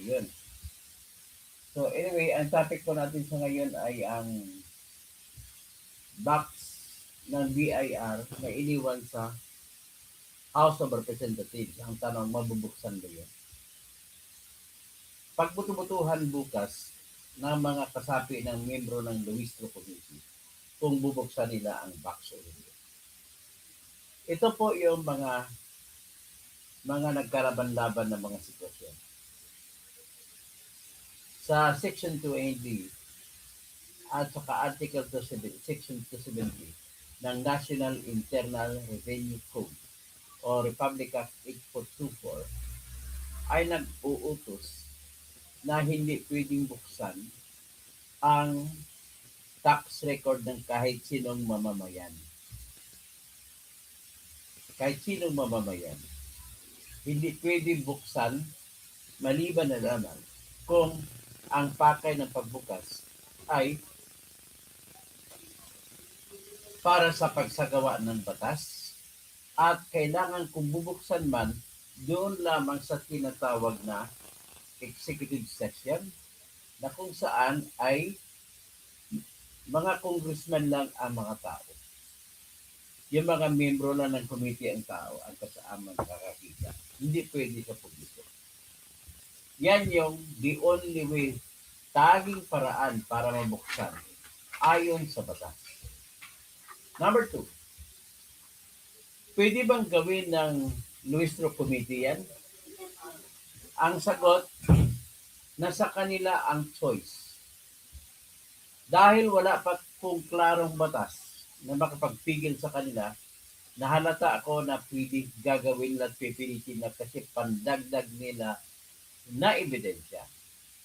Yun. So anyway, ang topic po natin sa ngayon ay ang box ng BIR na iniwan sa House of Representatives. Ang tanong, mabubuksan ba yun? Pagbuto-butuhan bukas ng mga kasapi ng membro ng Luistro Committee kung bubuksan nila ang box o hindi. Ito po yung mga nagkalaban-laban ng mga sitwasyon. Sa Section 280 at saka Article 270, Section 270 ng National Internal Revenue Code o Republic Act 8424 ay nag-uutos na hindi pwedeng buksan ang tax record ng kahit sinong mamamayan. Kahit sinong mamamayan. Hindi pwedeng buksan maliban na lamang kung ang pakay ng pagbukas ay para sa pagsagawa ng batas at kailangan kung bubuksan man doon lamang sa tinatawag na executive session na kung saan ay mga congressman lang ang mga tao. Yung mga membro lang ng committee ang tao ang kasama nakakakita. Hindi pwede sa publiko. Yan yung the only way, taging paraan para mabuksan ayon sa batas. Number 2, pwede bang gawin ng Luistro Committee yan? Ang sagot, nasa kanila ang choice. Dahil wala pa kung klarong batas na makapagpigil sa kanila, nahalata ako na pwede gagawin at pipilitin na kasi pandagdag nila na ebidensya.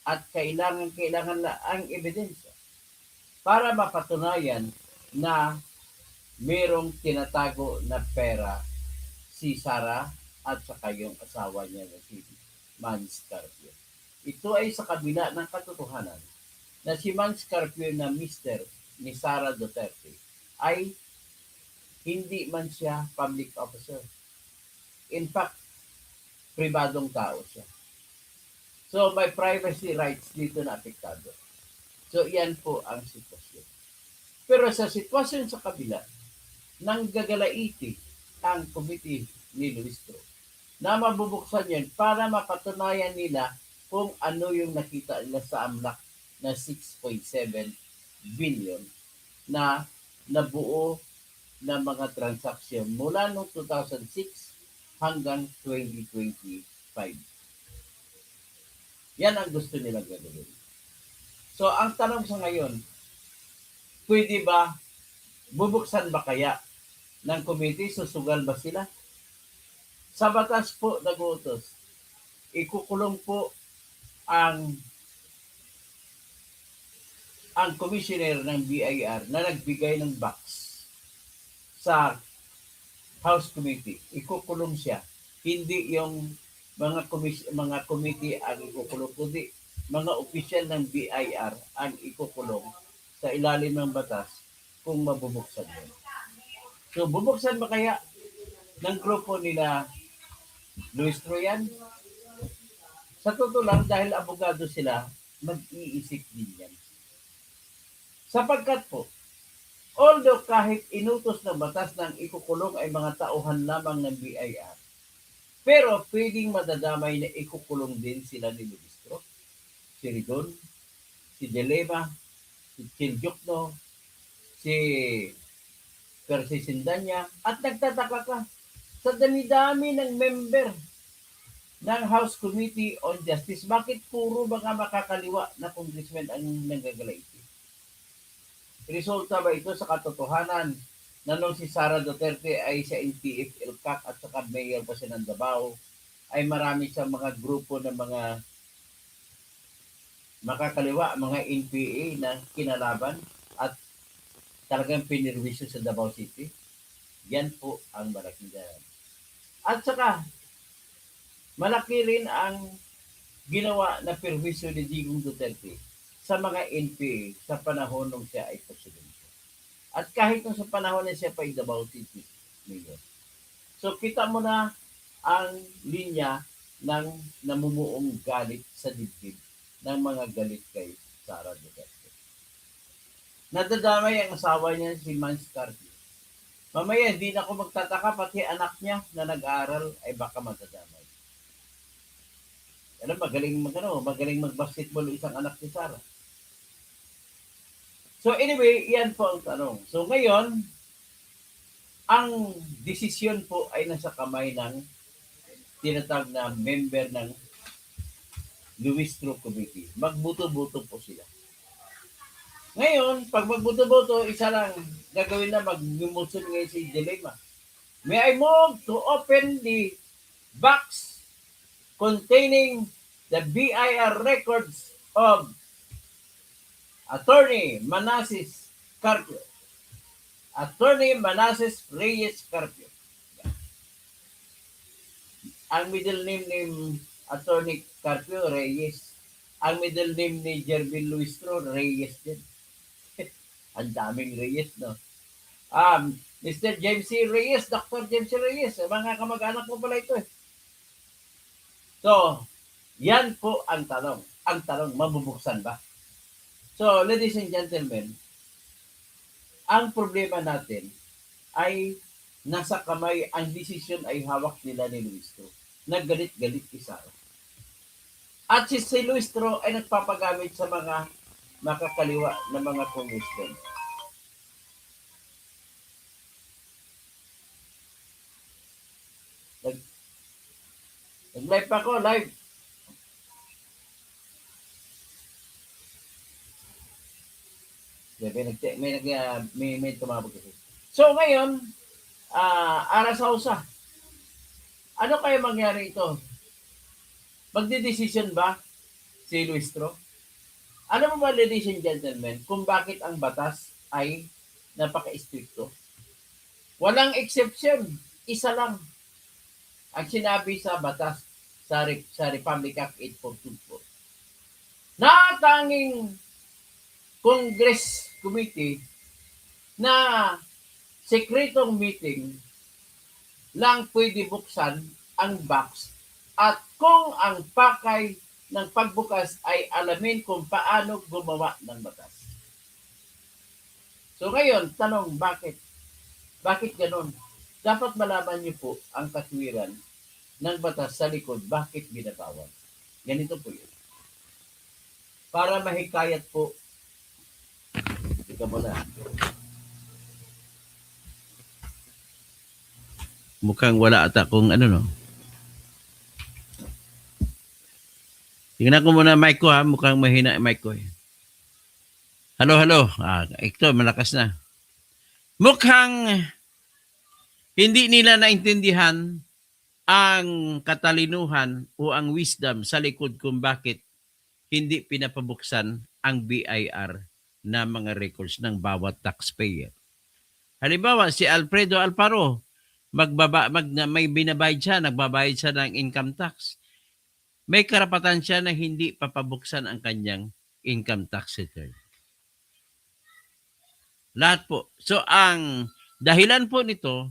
At kailangan na ang ebidensya para mapatunayan na merong tinatago na pera si Sara at saka yung asawa niya na si Man Scarpio. Ito ay sa kabila ng katotohanan na si Man Scarpio na mister ni Sara Duterte ay hindi man siya public officer. In fact, pribadong tao siya. So, may privacy rights dito na apektado. So, yan po ang sitwasyon. Pero sa sitwasyon sa kabila, nang gagalaiti ang committee ni Luistro na mabubuksan yan para mapatunayan nila kung ano yung nakita nila sa AMLAC na 6.7 billion na nabuo na mga transaksyon mula noong 2006 hanggang 2025. Yan ang gusto nilang gagawin. So, ang tanong sa ngayon, pwede ba, bubuksan ba kaya ng committee, susugal ba sila? Sa batas po nag-uutos, ikukulong po ang commissioner ng BIR na nagbigay ng box sa House Committee. Ikukulong siya. Hindi yung mga committee ang ikukulong, kundi mga opisyal ng BIR ang ikukulong sa ilalim ng batas kung mabubuksan yun. So, bubuksan ba kaya ng grupo nila Luistro yan? Sa totoo lang, dahil abogado sila, mag-iisip din yan. Sapagkat po, although kahit inutos ng batas ng ikukulong ay mga tauhan lamang ng BIR, pero pwedeng madadamay na ikukulong din sila ni Luistro, si Ridon, si Delema, si Chiljukno, si Percy Sindanya, at nagtataka ka sa dami-dami ng member ng House Committee on Justice, bakit puro mga makakaliwa na congressman ang nanggagalaiti? Resulta ba ito sa katotohanan na nung si Sara Duterte ay sa NTF, LCAC at saka mayor pa siya ng Davao, ay marami siyang mga grupo ng mga makakaliwa, mga NPA na kinalaban at talagang pinirwisyo sa Davao City? Yan po ang malaking dahilan. At saka, malaki rin ang ginawa na perwisyo ni Digong Duterte sa mga NPA sa panahon nung siya ay presidente. At kahit nung sa panahon na siya pa ay Davao City Mayor. So kita mo na ang linya ng namumuong galit sa dibdib ng mga galit kay Sara Duterte. Nadadamay ang asawa niya si Mans Carpio. Mamaya, hindi na ako magtataka, pati anak niya na nag-aaral ay baka madadamay. Alam, magaling mag-basketball isang anak ni Sara. So anyway, yan po ang tanong. So ngayon, ang desisyon po ay nasa kamay ng tinatawag na member ng Luistro Committee. Magbuto-buto po sila. Ngayon, pag magbuto-buto, isa lang gagawin na mag-motion ngayon si Dilema. May I move to open the box containing the BIR records of Attorney Manasseh Carpio. Attorney Manasseh Reyes Carpio. Ang middle name ni Attorney Carpio, Reyes. Ang middle name ni Jervin Luistro, Reyes din. Ang daming Reyes, no? Mr. James C. Reyes, Dr. James C. Reyes, mga kamag-anak mo pala ito eh. So, yan po ang tanong. Ang tanong, mabubuksan ba? So, ladies and gentlemen, ang problema natin ay nasa kamay, ang desisyon ay hawak nila ni Luistro. Naggalit-galit kay Sara. At si Luistro ay nagpapagamit sa mga makakaliwa na mga congressmen. Nag-live pa ako, live. May tumabog kasi. So ngayon, Ara Sausa, ano kaya mangyari ito? Magdidesisyon ba si Luistro? Ano mo ba, ladies and gentlemen, kung bakit ang batas ay napaka-istrikto? Walang exception. Isa lang ang sinabi sa batas sa Republic Act 8424. Natanging Congress Committee na sekretong meeting lang pwede buksan ang box at kung ang pakay ng pagbukas ay alamin kung paano gumawa ng batas. So ngayon, tanong, bakit? Bakit ganon? Dapat malaman niyo po ang katwiran ng batas sa likod, bakit binabawal. Ganito po yun. Para mahikayat po, ika mo na. Mukhang wala ata kung ano, no? Tingnan ko muna mic ko, ha? Mukhang mahina ang mic ko. Eh. Hello. Ito, malakas na. Mukhang hindi nila naintindihan ang katalinuhan o ang wisdom sa likod kung bakit hindi pinapabuksan ang BIR na mga records ng bawat taxpayer. Halimbawa, si Alfredo Alparo, may binabayad siya, nagbabayad siya ng income tax. May karapatan siya na hindi papabuksan ang kanyang income tax return. Lahat po. So, ang dahilan po nito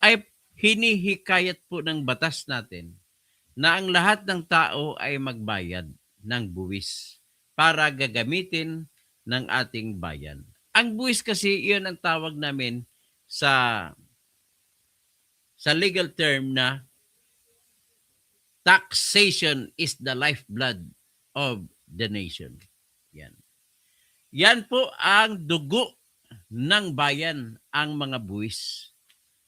ay hinihikayat po ng batas natin na ang lahat ng tao ay magbayad ng buwis para gagamitin ng ating bayan. Ang buwis kasi, iyon ang tawag namin sa legal term na taxation is the lifeblood of the nation. Yan. Yan po ang dugo ng bayan, ang mga buwis.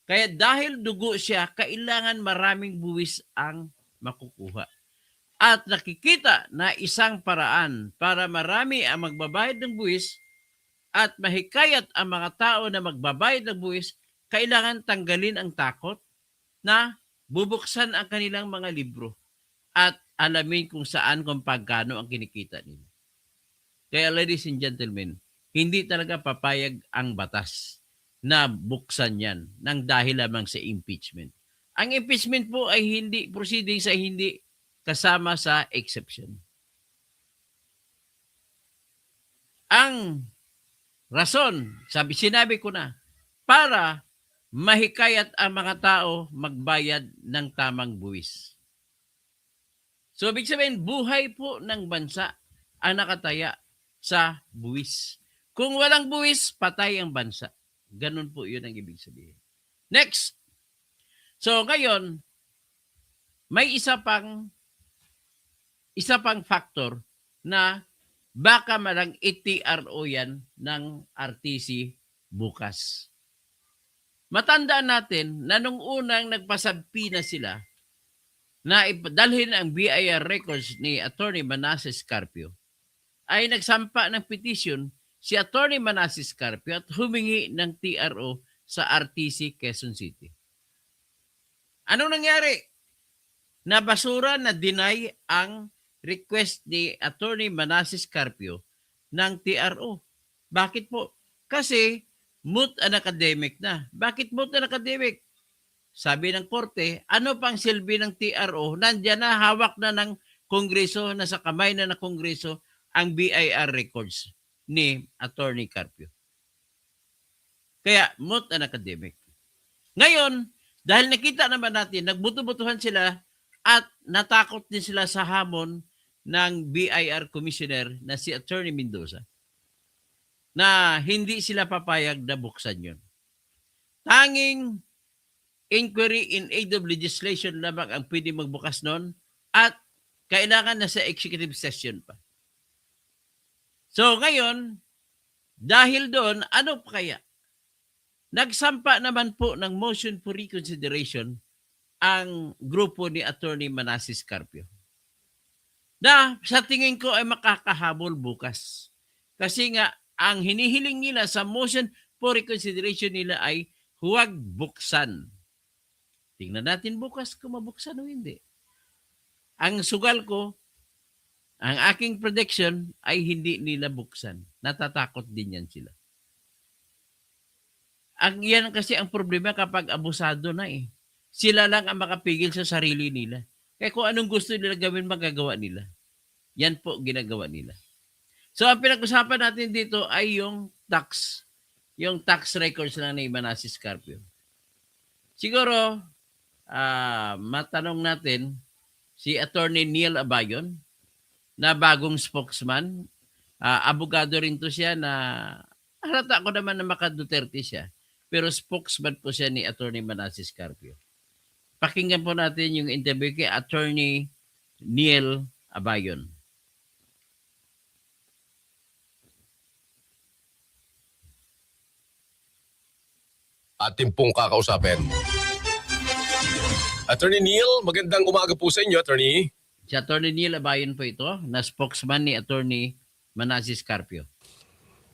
Kaya dahil dugo siya, kailangan maraming buwis ang makukuha. At nakikita na isang paraan para marami ang magbabayad ng buwis at mahikayat ang mga tao na magbabayad ng buwis, kailangan tanggalin ang takot na bubuksan ang kanilang mga libro at alamin kung saan, kung pagkano ang kinikita nila. Kaya ladies and gentlemen, hindi talaga papayag ang batas na buksan yan ng dahil lamang sa impeachment. Ang impeachment po ay hindi proceeding sa hindi kasama sa exception. Ang rason, sinabi ko na, para mahikayat ang mga tao magbayad ng tamang buwis. So, ibig sabihin, buhay po ng bansa ang nakataya sa buwis. Kung walang buwis, patay ang bansa. Ganun po yun ang ibig sabihin. Next. So, ngayon, may isa pang factor na baka malang ITRO yan ng RTC bukas. Matandaan natin na nung unang nagpasabpi na sila na dalhin ang BIR records ni Attorney Manasseh Carpio, ay nagsampa ng petition si Attorney Manasseh Carpio at humingi ng TRO sa RTC Quezon City. Anong nangyari? Nabasura na deny ang request ni Attorney Manasseh Carpio ng TRO. Bakit po? Kasi moot an academic na. Bakit moot an academic? Sabi ng korte, ano pang silbi ng TRO? Nandiyan na, hawak na ng Kongreso, nasa kamay na ng Kongreso ang BIR records ni Attorney Carpio. Kaya moot an academic. Ngayon, dahil nakita naman natin, nagbuto-butuhan sila at natakot din sila sa hamon ng BIR Commissioner na si Attorney Mendoza na hindi sila papayag na buksan yun. Tanging inquiry in aid of legislation lamang ang pwede magbukas nun at kailangan na sa executive session pa. So ngayon, dahil doon, ano pa kaya? Nagsampa naman po ng motion for reconsideration ang grupo ni Attorney Manasseh Carpio na sa tingin ko ay makakahabol bukas. Kasi nga, ang hinihiling nila sa motion for reconsideration nila ay huwag buksan. Tingnan natin bukas kung mabuksan o hindi. Ang sugal ko, ang aking prediction ay hindi nila buksan. Natatakot din yan sila. Yan kasi ang problema kapag abusado na eh. Sila lang ang makapigil sa sarili nila. Kaya kung anong gusto nila gawin, magagawa nila. Yan po ginagawa nila. So, ang pinag-usapan natin dito ay yung tax records lang ni Manasseh Carpio. Siguro, matanong natin si Attorney Neil Abayon na bagong spokesman. Abogado rin to siya na halata ko naman na maka-Duterte siya. Pero spokesman po siya ni Attorney Manasseh Carpio. Pakinggan po natin yung interview kay Attorney Neil Abayon. Ating pong kakausapin. Attorney Neil, magandang umaga po sa inyo, Attorney. Si Attorney Neil Abayon po ito, na spokesman ni Attorney Manasseh Carpio.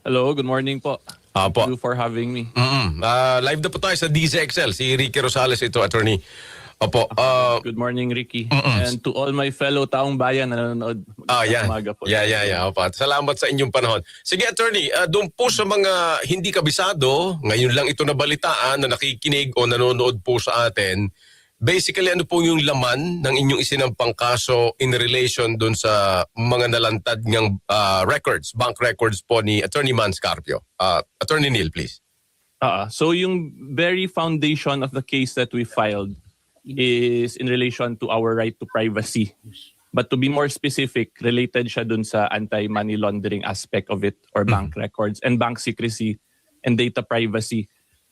Hello, good morning po. Apo. Thank you for having me. Live na po tayo sa DZXL. Si Ricky Rosales ito, Attorney. Opo. Good morning, Ricky. And to all my fellow taong bayan na nanonood. Yan. Umaga po. Opo. Salamat sa inyong panahon. Sige, Attorney, doon po sa mga hindi kabisado, ngayon lang ito nabalitaan na nakikinig o nanonood po sa atin, basically ano po yung laman ng inyong isinampang kaso in relation doon sa mga nalantad ng records, bank records po ni Attorney Mans Carpio. Attorney Neil, please. So yung very foundation of the case that we filed is in relation to our right to privacy. But to be more specific, related siya dun sa anti-money laundering aspect of it or bank records and bank secrecy and data privacy.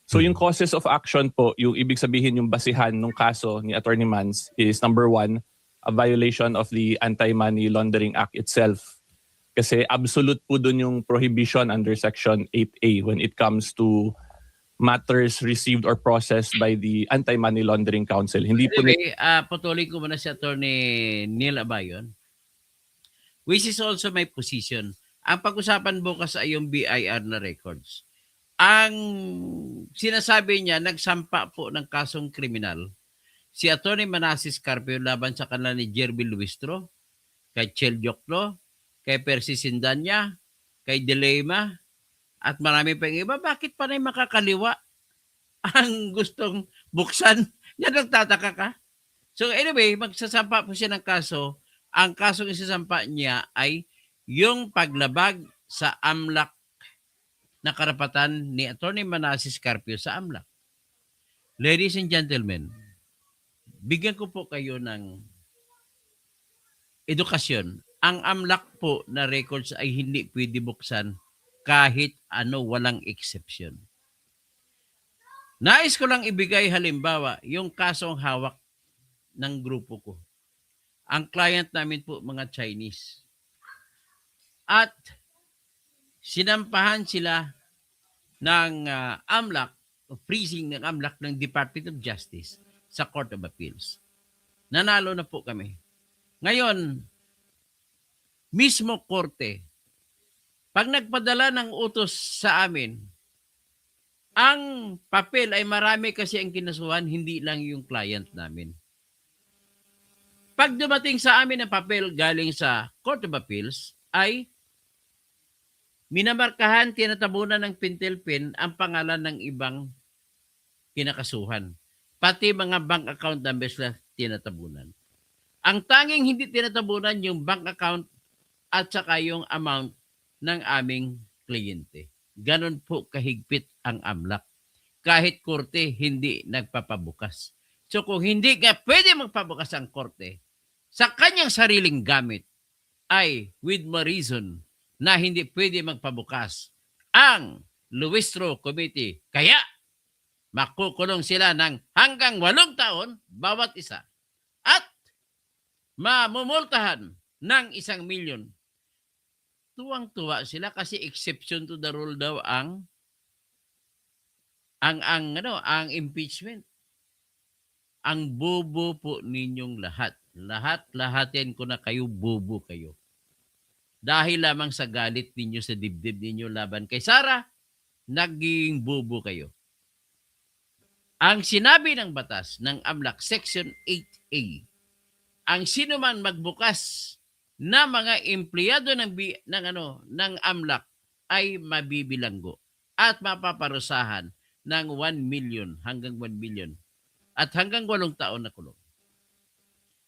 So yung causes of action po, yung ibig sabihin yung basihan ng kaso ni Attorney Mans is number 1, a violation of the Anti-Money Laundering Act itself. Kasi absolute po dun yung prohibition under Section 8A when it comes to matters received or processed by the Anti-Money Laundering Council. Hindi po patuloy ko muna si Attorney Neil Abayon, which is also my position. Ang pag-usapan bukas ay yung BIR na records. Ang sinasabi niya, nagsampa po ng kasong kriminal si Attorney Manasseh Carpio laban sa kanila ni Jerby Luistro, kay Chel Dioklo, kay Percy Sindanya, kay Dilema, at marami pa yung iba. Bakit pa rin makakaliwa ang gustong buksan? Yan nagtataka ka. So anyway, magsasampa po siya ng kaso. Ang kasong isasampa niya ay yung paglabag sa AMLAC na karapatan ni Attorney Manasseh Carpio sa AMLAC. Ladies and gentlemen, bigyan ko po kayo ng edukasyon, ang AMLAC po na records ay hindi pwede buksan kahit ano, walang exception. Nais ko lang ibigay halimbawa yung kasong hawak ng grupo ko. Ang client namin po mga Chinese. At sinampahan sila ng AMLAC, freezing ng AMLAC ng Department of Justice sa Court of Appeals. Nanalo na po kami. Ngayon, mismo korte, pag nagpadala ng utos sa amin, ang papel ay marami kasi ang kinasuhan, hindi lang yung client namin. Pag dumating sa amin ang papel galing sa Court of Appeals, ay minamarkahan, tinatabunan ng pintelpin ang pangalan ng ibang kinakasuhan. Pati mga bank account numbers na tinatabunan. Ang tanging hindi tinatabunan yung bank account at saka yung amount ng aming kliyente. Ganon po kahigpit ang AMLAC. Kahit korte, hindi nagpapabukas. So kung hindi ka pwede magpabukas ang korte sa kanyang sariling gamit, ay with more reason na hindi pwede magpabukas ang Luistro Committee. Kaya makukulong sila ng hanggang 8 taon bawat isa at mamumultahan ng 1 milyon. Tuwang-tuwa sila kasi exception to the rule daw ang impeachment. Ang bobo po ninyong lahat. Lahat-lahatin ko na kayo, bobo kayo. Dahil lamang sa galit ninyo sa dibdib ninyo laban kay Sara, naging bobo kayo. Ang sinabi ng batas ng AMLAC Section 8A, ang sino man magbukas na mga empleyado ng AMLAC ay mabibilanggo at mapaparusahan ng 1 million hanggang 1 million at hanggang 8 taon na kulong.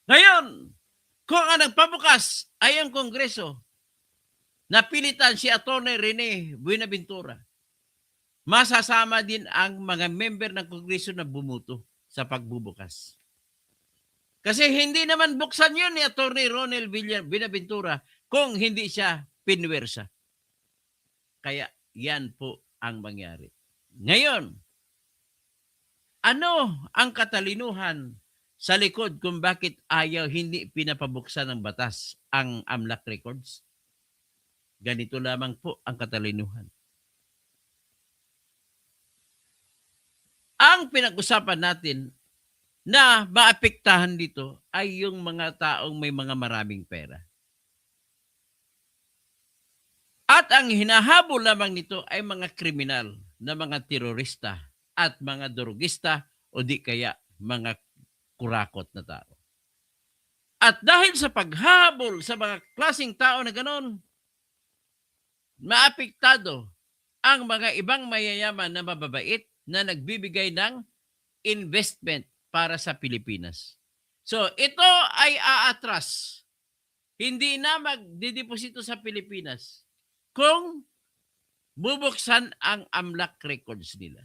Ngayon, kung ang nagpabukas ay ang Kongreso, napilitan si Atty. Rene Buenaventura, masasama din ang mga member ng Kongreso na bumuto sa pagbubukas. Kasi hindi naman buksan yun ni Atty. Ronel Buenaventura kung hindi siya pinwersa. Kaya yan po ang mangyari. Ngayon, ano ang katalinuhan sa likod kung bakit ayaw hindi pinapabuksan ng batas ang AMLAC records? Ganito lamang po ang katalinuhan. Ang pinag-usapan natin na maapektahan dito ay yung mga taong may mga maraming pera. At ang hinahabol lamang nito ay mga kriminal na mga terorista at mga drogista o di kaya mga kurakot na tao. At dahil sa paghabol sa mga klaseng tao na ganon, maapektado ang mga ibang mayayaman na mababait na nagbibigay ng investment para sa Pilipinas. So, ito ay aatras. Hindi na magdideposito sa Pilipinas kung bubuksan ang AMLAC records nila.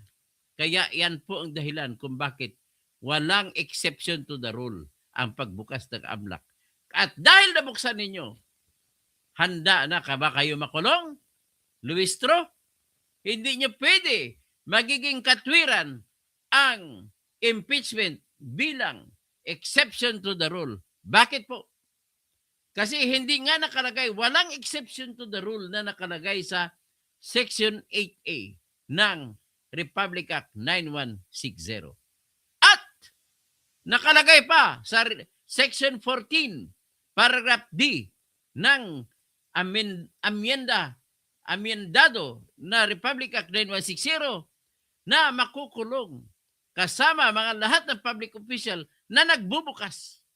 Kaya yan po ang dahilan kung bakit walang exception to the rule ang pagbukas ng AMLAC. At dahil nabuksan ninyo, handa na ka ba kayo makulong? Luistro, hindi nyo pwede magiging katwiran ang impeachment bilang exception to the rule. Bakit po? Kasi hindi nga nakalagay, walang exception to the rule na nakalagay sa Section 8A ng Republic Act 9160. At nakalagay pa sa Section 14, Paragraph D ng amyendado na Republic Act 9160 na makukulong kasama mga lahat ng public official na nagbubukas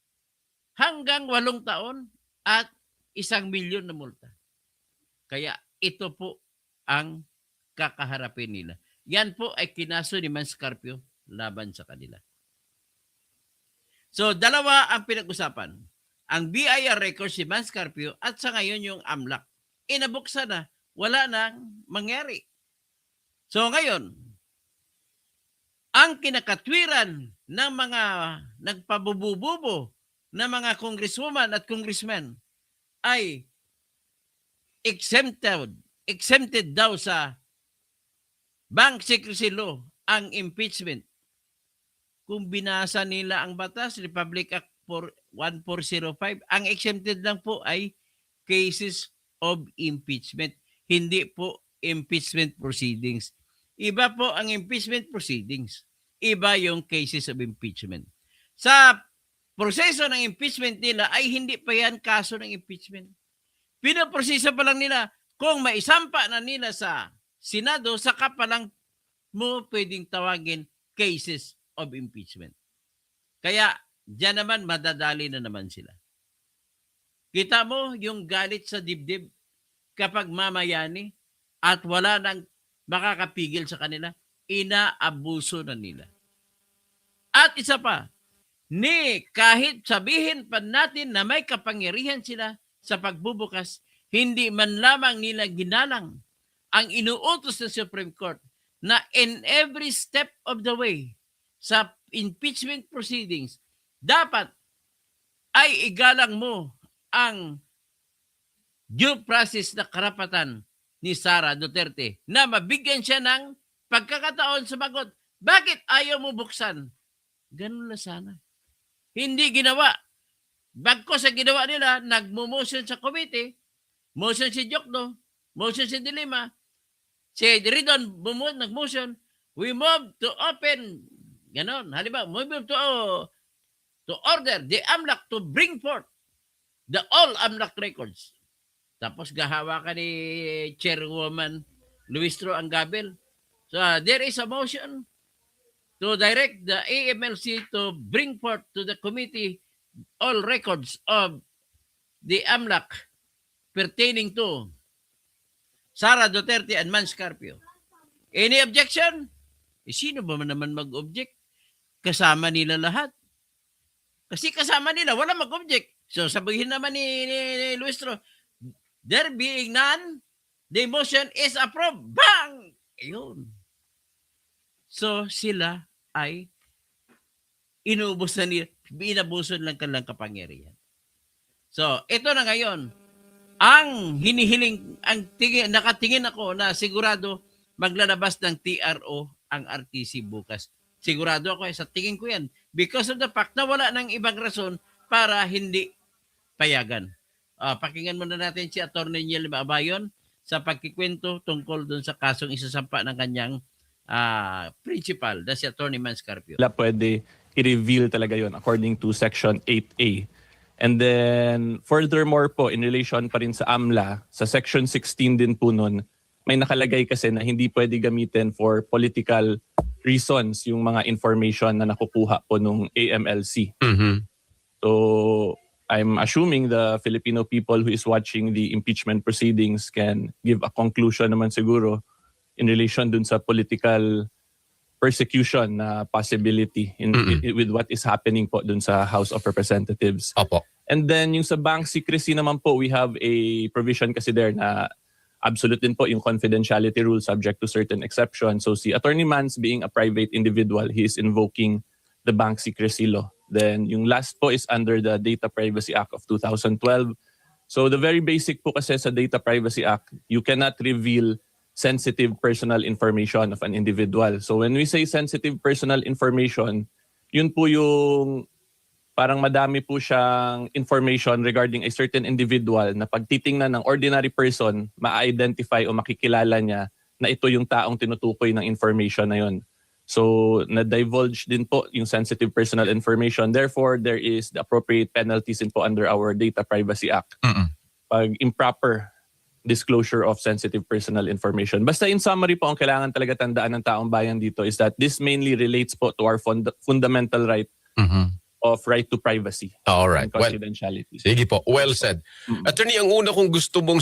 hanggang 8 taon at 1 milyon na multa. Kaya ito po ang kakaharapin nila. Yan po ay kinaso ni Manscarpio laban sa kanila. So, dalawa ang pinag-usapan. Ang BIR records si Manscarpio at sa ngayon yung AMLAC. Inabuksan na, wala nang mangyari. So, ngayon, ang kinakatwiran ng mga nagpabubububo na mga congresswoman at congressmen ay exempted daw sa Bank Secrecy Law ang impeachment. Kung binasa nila ang batas, Republic Act 1405, ang exempted lang po ay cases of impeachment, hindi po impeachment proceedings. Iba po ang impeachment proceedings. Iba yung cases of impeachment. Sa proseso ng impeachment nila ay hindi pa yan kaso ng impeachment. Pinaproseso pa lang nila. Kung maisampa na nila sa Senado, saka pa lang mo pwedeng tawagin cases of impeachment. Kaya diyan naman madadali na naman sila. Kita mo yung galit sa dibdib kapag mamayani at wala nang makakapigil sa kanila, inaabuso na nila. At isa pa, kahit sabihin pa natin na may kapangyarihan sila sa pagbubukas, hindi man lamang nila ginalang ang inuutos ng Supreme Court na in every step of the way sa impeachment proceedings, dapat ay igalang mo ang due process na karapatan ni Sara Duterte na mabigyan siya ng pagkakataon sumagot. Bakit ayaw mo buksan? Ganun na sana. Hindi ginawa. Bagko sa ginawa nila, nagmo-motion sa committee, motion si Jokno, motion si Dilima, si Ridon nag-motion, we move to open, ganon. Halimbawa, we move to order the AMLAC to bring forth the all AMLAC records. Tapos gahawa ka ni Chairwoman Luistro Angabel. So there is a motion to direct the AMLC to bring forth to the committee all records of the AMLAC pertaining to Sara Duterte and Mans Carpio. Any objection? Sino ba naman mag-object? Kasama nila lahat. Kasi kasama nila, wala mag-object. So sabihin naman ni Luistro, there being none, the motion is approved. Bang! Ayun. So sila ay inubos na nila, inabuso lang kanilang kapangyarihan. So ito na ngayon, ang hinihiling, nakatingin ako na sigurado maglalabas ng TRO ang RTC bukas. Sigurado ako sa tingin ko yan. Because of the fact na wala ng ibang rason para hindi payagan. Pakinggan muna natin si Atty. Niel Abayon sa pagkikwento tungkol dun sa kasong isasampa ng kanyang principal, na si Atty. Mans Carpio. Pwede i-reveal talaga yon according to Section 8A. And then furthermore po, in relation pa rin sa AMLA, sa Section 16 din po nun, may nakalagay kasi na hindi pwede gamitin for political reasons yung mga information na nakukuha po nung AMLC. Mhm. So I'm assuming the Filipino people who is watching the impeachment proceedings can give a conclusion naman siguro in relation dun sa political persecution na possibility with what is happening po dun sa House of Representatives. Opo. And then yung sa bank secrecy naman po, we have a provision kasi there na absolute din po yung confidentiality rule subject to certain exceptions. So si Attorney Mans being a private individual, he is invoking the bank secrecy law. Then yung last po is under the Data Privacy Act of 2012. So the very basic po kasi sa Data Privacy Act, you cannot reveal sensitive personal information of an individual. So when we say sensitive personal information, yun po yung parang madami po siyang information regarding a certain individual na pag titingnan ng ordinary person, ma-identify o makikilala niya na ito yung taong tinutukoy ng information na yun. So na-divulge din po yung sensitive personal information. Therefore, there is the appropriate penalties din po under our Data Privacy Act. Pag improper disclosure of sensitive personal information. Basta in summary po, ang kailangan talaga tandaan ng taong bayan dito is that this mainly relates po to our fundamental right of right to privacy All right. and confidentiality. Sige po. Well said. Attorney, ang una kong gusto mong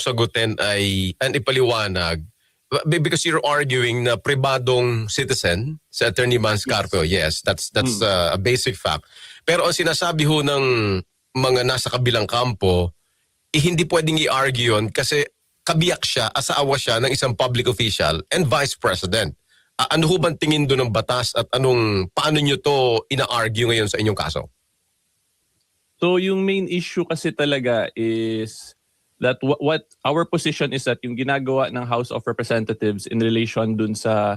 sagutin ay ipaliwanag because you're arguing na pribadong citizen sa Attorney Mans Carpio. Yes, that's a basic fact. Pero ang sinasabi ho ng mga nasa kabilang kampo, hindi pwedeng i-argue yun kasi kabiyak siya, asawa siya ng isang public official and vice president. Ano ho bang tingin doon ng batas at paano nyo to ina-argue ngayon sa inyong kaso? So yung main issue kasi talaga is that what our position is that yung ginagawa ng House of Representatives in relation dun sa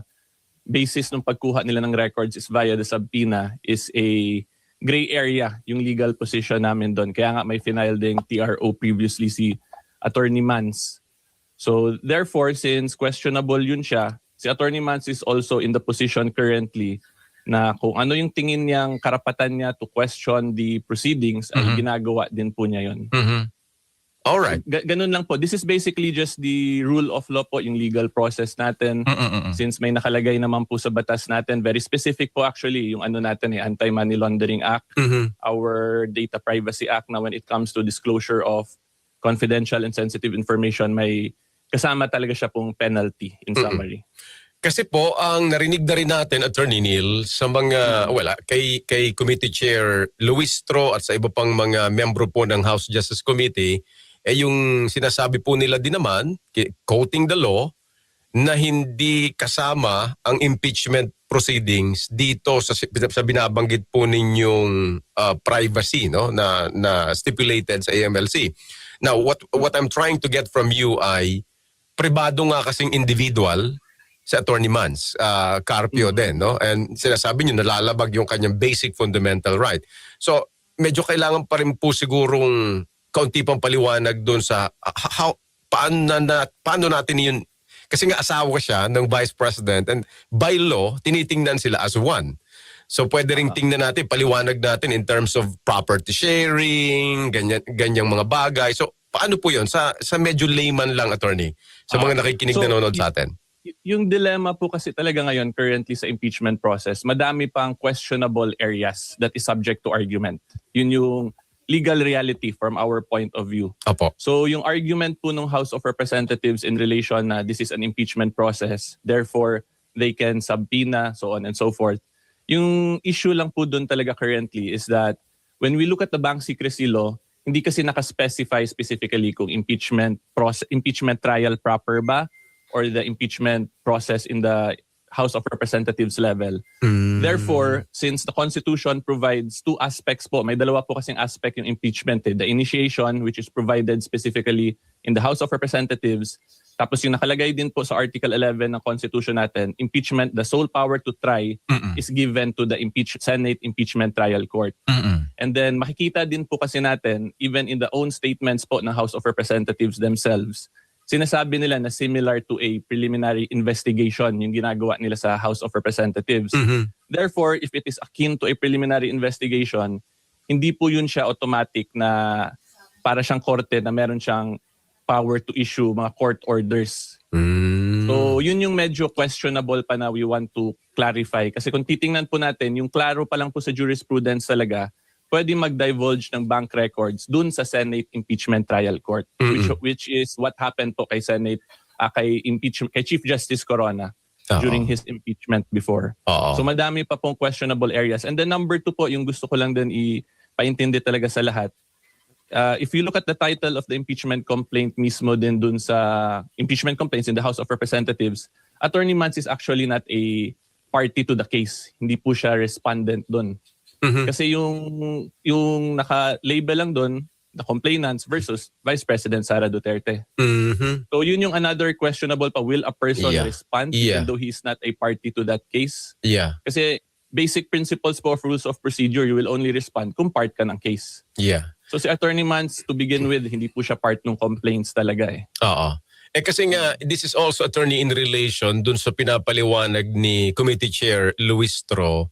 basis ng pagkuha nila ng records is via the subpoena is a gray area yung legal position namin doon. Kaya nga may final ding TRO previously si Attorney Mans. So therefore, since questionable yun siya, si Attorney Mans is also in the position currently na kung ano yung tingin niyang karapatan niya to question the proceedings ay ginagawa din po niya yun. All right. Ganun lang po. This is basically just the rule of law po, yung legal process natin. Since may nakalagay naman po sa batas natin, very specific po actually yung ano natin Anti-Money Laundering Act, our Data Privacy Act na when it comes to disclosure of confidential and sensitive information, may kasama talaga siya pong penalty in summary. Kasi po, ang narinig na rin natin, Attorney Neil, sa mga, kay Committee Chair Luistro at sa iba pang mga membro po ng House Justice Committee, yung sinasabi po nila din naman, quoting the law, na hindi kasama ang impeachment proceedings dito sa binabanggit po ninyong privacy no na stipulated sa AMLC. Now, what I'm trying to get from you ay pribado nga kasing individual si Attorney Mans, Carpio din, no? And sinasabi niyo nalalabag yung kanyang basic fundamental right. So, medyo kailangan pa rin po sigurong kaunti pang paliwanag doon sa paano natin yun. Kasi nga asawa siya ng Vice President and by law, tinitingnan sila as one. So pwede ring tingnan natin, paliwanag natin in terms of property sharing, ganyang mga bagay. So paano po yun? Sa medyo layman lang, Attorney, sa mga nakikinig nanonood sa atin. Yung dilemma po kasi talaga ngayon currently sa impeachment process, madami pang questionable areas that is subject to argument. Yun yung legal reality from our point of view. Apo. So yung argument po ng House of Representatives in relation na this is an impeachment process, therefore they can subpoena, so on and so forth. Yung issue lang po doon talaga currently is that when we look at the bank secrecy law, hindi kasi nakaspecify specifically kung impeachment trial proper ba or the impeachment process in the House of Representatives level. Therefore, since the Constitution provides two aspects po, may dalawa po kasing aspect yung impeachment. The initiation, which is provided specifically in the House of Representatives. Tapos yung nakalagay din po sa Article 11 ng Constitution natin, impeachment, the sole power to try is given to the Senate Impeachment Trial Court. And then makikita din po kasi natin, even in the own statements po ng House of Representatives themselves, sinasabi nila na similar to a preliminary investigation yung ginagawa nila sa House of Representatives. Therefore, if it is akin to a preliminary investigation, hindi po yun siya automatic na para siyang korte na meron siyang power to issue mga court orders. So yun yung medyo questionable pa na we want to clarify. Kasi kung titingnan po natin, yung klaro pa lang po sa jurisprudence talaga, pwede mag-divulge ng bank records dun sa Senate Impeachment Trial Court, which is what happened po kay Senate, kay Chief Justice Corona during his impeachment before. So madami pa pong questionable areas. And then number 2 po, yung gusto ko lang din ipaintindi talaga sa lahat. If you look at the title of the impeachment complaint mismo din dun sa impeachment complaints in the House of Representatives, Attorney Mans is actually not a party to the case. Hindi po siya respondent dun. Kasi yung naka-label lang doon, the complainants versus Vice President Sara Duterte. So yun yung another questionable pa. Will a person respond even though he's not a party to that case? Kasi basic principles po of rules of procedure, you will only respond kung part ka ng case. So si Attorney Mans, to begin with, hindi po siya part ng complaints talaga eh. Kasi nga, this is also, Attorney, in relation dun sa pinapaliwanag ni Committee Chair Luistro,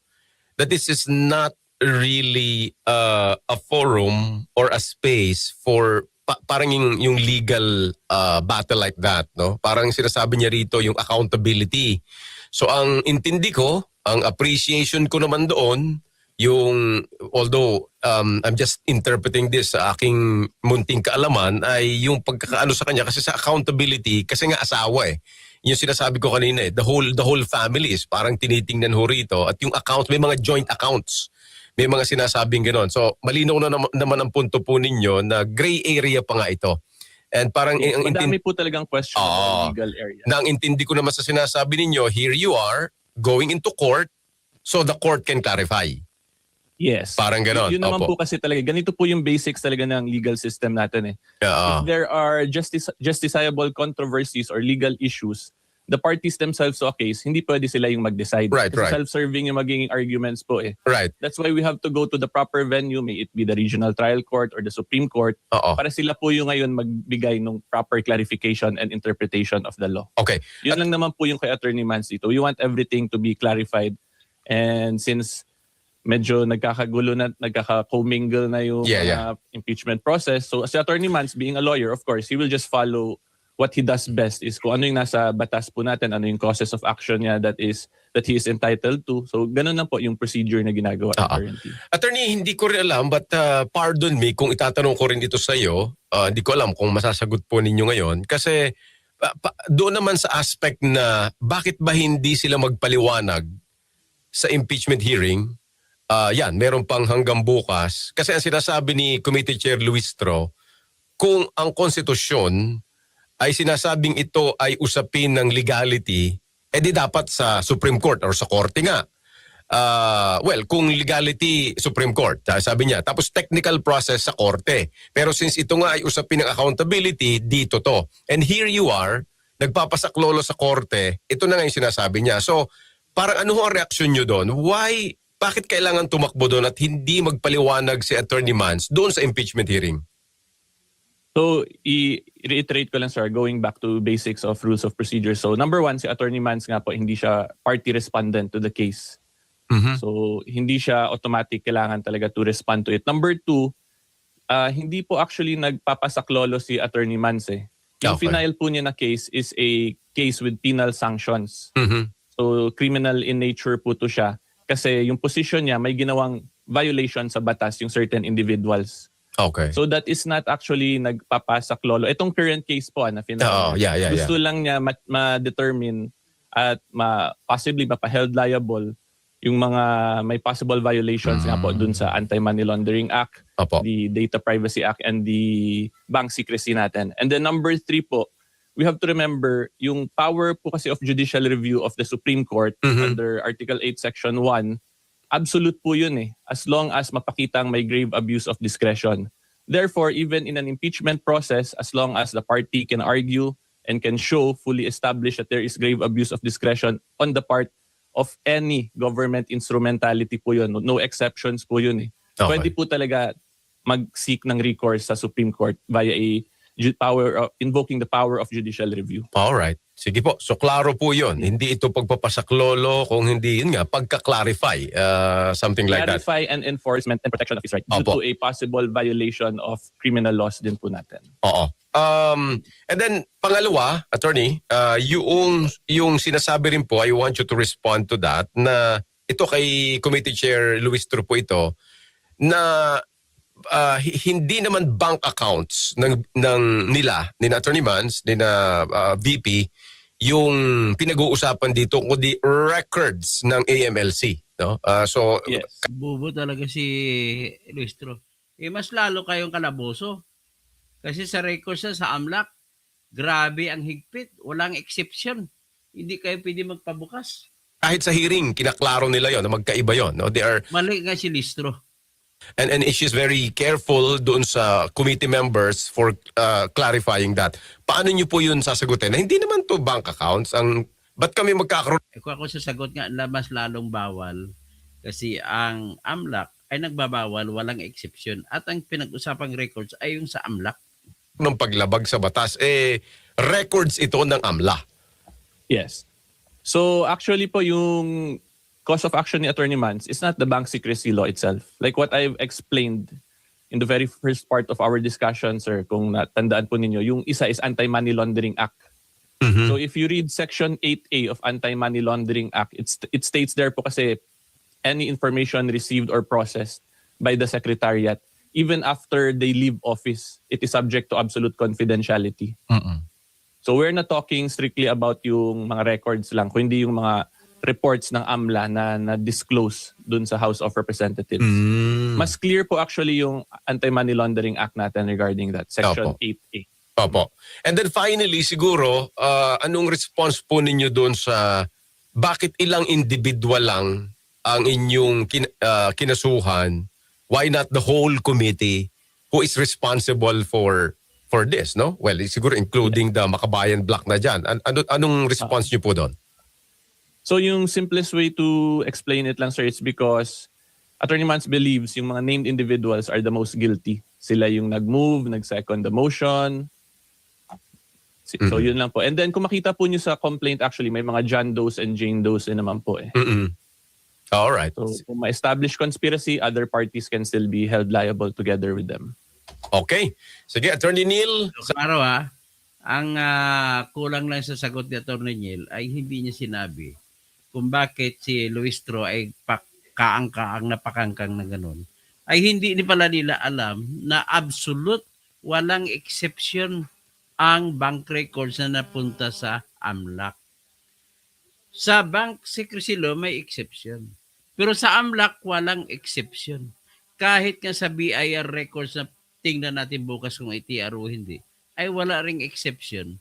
that this is not really a forum or a space for parang yung legal battle like that, no? Parang sinasabi niya rito yung accountability. So ang intindi ko, ang appreciation ko naman doon, yung although I'm just interpreting this sa aking munting kaalaman, ay yung pagkakaano sa kanya kasi sa accountability, kasi nga asawa eh. Yung sinasabi ko kanina the whole family is parang tinitingnan ho rito at yung account, may mga joint accounts. May mga sinasabing gano'n. So malinaw na naman ang punto po ninyo na gray area pa nga ito. And parang madami po talagang questionable legal area. Na ang intindi ko naman sa sinasabi ninyo, here you are going into court so the court can clarify. Yes. Parang ganon. Yun naman Opo. po kasi talaga, ganito po yung basics talaga ng legal system natin eh. Oo. If there are justiciable controversies or legal issues, the parties themselves to a case, hindi pwede sila yung mag-decide. Right, Kasi right. self-serving yung magiging arguments po eh. Right. That's why we have to go to the proper venue, may it be the regional trial court or the Supreme Court, Oo. para sila po yung ngayon magbigay ng proper clarification and interpretation of the law. Okay. Yun lang naman po yung kay Attorney Mans dito. We want everything to be clarified. And since medyo nagkakagulo na, nagkaka-commingle na yung impeachment process, so si Attorney Mans, being a lawyer, of course, he will just follow what he does best is kung ano yung nasa batas po natin, ano yung causes of action niya that he is entitled to. So ganun na po yung procedure na ginagawa currently. Attorney, hindi ko rin alam but pardon me kung itatanong ko rin ito sa iyo. Hindi ko alam kung masasagot po ninyo ngayon kasi doon naman sa aspect na bakit ba hindi sila magpaliwanag sa impeachment hearing. Yan, meron pang hanggang bukas. Kasi ang sinasabi ni Committee Chair Luistro, kung ang konstitusyon ay sinasabing ito ay usapin ng legality, edi dapat sa Supreme Court or sa korte nga. Well, kung legality, Supreme Court, sabi niya. Tapos technical process sa korte. Pero since ito nga ay usapin ng accountability, dito to. And here you are, nagpapasaklolo sa korte, ito na nga yung sinasabi niya. So, parang ano ang reaksyon nyo doon? Bakit kailangan tumakbo doon at hindi magpaliwanag si Attorney Mans doon sa impeachment hearing? So, i-reiterate ko lang, sir, going back to basics of rules of procedure. So, number one, si Attorney Mans nga po, hindi siya party respondent to the case. Mhm. So, hindi siya automatic kailangan talaga to respond to it. Number two, hindi po actually nagpapasaklolo si Attorney Mans eh. Yung Okay. final po niya na case is a case with penal sanctions. Mhm. So, criminal in nature po to siya. Kasi yung position niya, may ginawang violation sa batas yung certain individuals. Okay. So that is not actually nagpapasaklolo. Itong current case po na final. Gusto lang niya ma-determine at possibly mapa-held liable yung mga may possible violations nga po dun sa Anti-Money Laundering Act, Opo. the Data Privacy Act, and the bank secrecy natin. And then number 3 po, we have to remember yung power po kasi of judicial review of the Supreme Court under Article 8, Section 1, absolute po yun eh, as long as mapakitang may grave abuse of discretion. Therefore, even in an impeachment process, as long as the party can argue and can show, fully establish that there is grave abuse of discretion on the part of any government instrumentality po yun. No exceptions po yun eh. Okay. Pwede po talaga mag-seek ng recourse sa Supreme Court via invoking the power of judicial review. Alright. Sige po. So, klaro po yun. Hindi ito pagpapasaklolo kung hindi yun nga, pagka-clarify. Something like that. Clarify and enforcement and protection of his right due Opo. to a possible violation of criminal laws din po natin. Oo. And then, pangalawa, attorney, yung sinasabi rin po, I want you to respond to that, na ito kay Committee Chair Luistro po ito, na hindi naman bank accounts nila, ni Attorney Mans, ni VP, yung pinag-uusapan dito, kundi records ng AMLC. No? So, Yes. Bobo talaga si Luistro. Mas lalo kayong kalaboso. Kasi sa records sa AMLAC, grabe ang higpit. Walang exception. Hindi kayo pwede magpabukas. kahit sa hearing, kinaklaro nila yon na magkaiba yon. No? They are Mali nga si Listro. And she's very careful doon sa committee members for clarifying that. Paano niyo po yun sasagutin? Na hindi naman to bank accounts. Ba't kami magkakaroon? Kung ako sasagot nga, mas lalong bawal. Kasi ang AMLAC ay nagbabawal, walang exception. At ang pinag-usapang records ay yung sa AMLAC. Ng paglabag sa batas, records ito ng AMLA. Yes. So actually po yung cause of action ni Attorney Mans is not the bank secrecy law itself. Like what I've explained in the very first part of our discussion, sir, kung natandaan po ninyo, yung isa is Anti-Money Laundering Act. Mm-hmm. So if you read Section 8A of Anti-Money Laundering Act, it states there po kasi any information received or processed by the Secretariat, even after they leave office, it is subject to absolute confidentiality. Mm-mm. So we're not talking strictly about yung mga records lang, kundi yung mga reports ng AMLA na disclose dun sa House of Representatives. Mas clear po actually yung Anti-Money Laundering Act natin regarding that, Section Opo. 8A. Opo. And then finally, siguro, anong response po ninyo doon sa bakit ilang individual lang ang inyong kinasuhan, why not the whole committee who is responsible for this, no? Well, siguro including the Makabayan Block na dyan. Anong response niyo po doon? So yung simplest way to explain it lang, sir, is because Attorney Mans believes yung mga named individuals are the most guilty. Sila yung nag-move, nag-second the motion. So yun lang po. And then kung makita po nyo sa complaint, actually may mga John Does and Jane Does din naman po eh. All right. So kung ma-establish conspiracy, other parties can still be held liable together with them. Okay. Sige, Attorney Neil. So, klaro ang kulang lang sa sagot ni Atty. Neil ay hindi niya sinabi kung bakit si Luistro ay kaang-kaang napakangkang na ganun. Ay hindi ni pala nila alam na absolute walang exception ang bank records na napunta sa AMLAC. Sa bank secrecy law may exception. Pero sa AMLAC walang exception. Kahit nga sa BIR records na tingnan natin bukas kung ITR o hindi, ay wala ring exception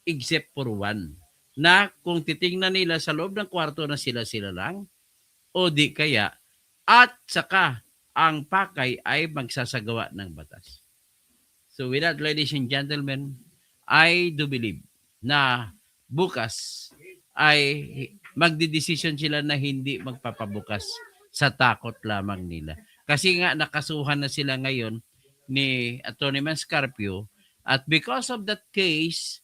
except for one. Na kung titingnan nila sa loob ng kwarto na sila-sila lang, o di kaya, at saka ang pakay ay magsasagawa ng batas. So with that, ladies and gentlemen, I do believe na bukas ay magdidesisyon sila na hindi magpapabukas sa takot lamang nila. Kasi nga nakasuhan na sila ngayon ni Atty. Manscarpio at because of that case,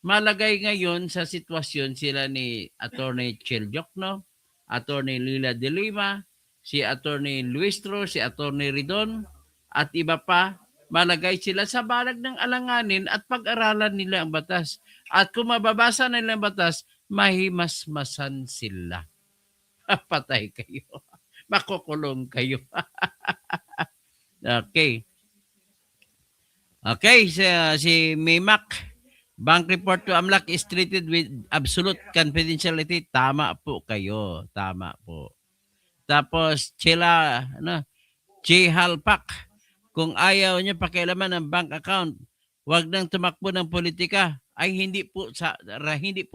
malagay ngayon sa sitwasyon sila ni Atty. Chel Diokno, Atty. Leila de Lima, si Atty. Luistro, si Atty. Ridon, at iba pa, malagay sila sa balag ng alanganin at pag-aralan nila ang batas. At kung mababasa nila ang batas, mahimasmasan sila. Patay kayo. Makukulong kayo. Okay. Okay, si Mimak. Bank report to AMLAC is treated with absolute confidentiality. Tama po kayo. Tama po. Tapos, Halpak. Kung ayaw niya pakialaman ng bank account, wag nang tumakbo ng politika. Ay hindi po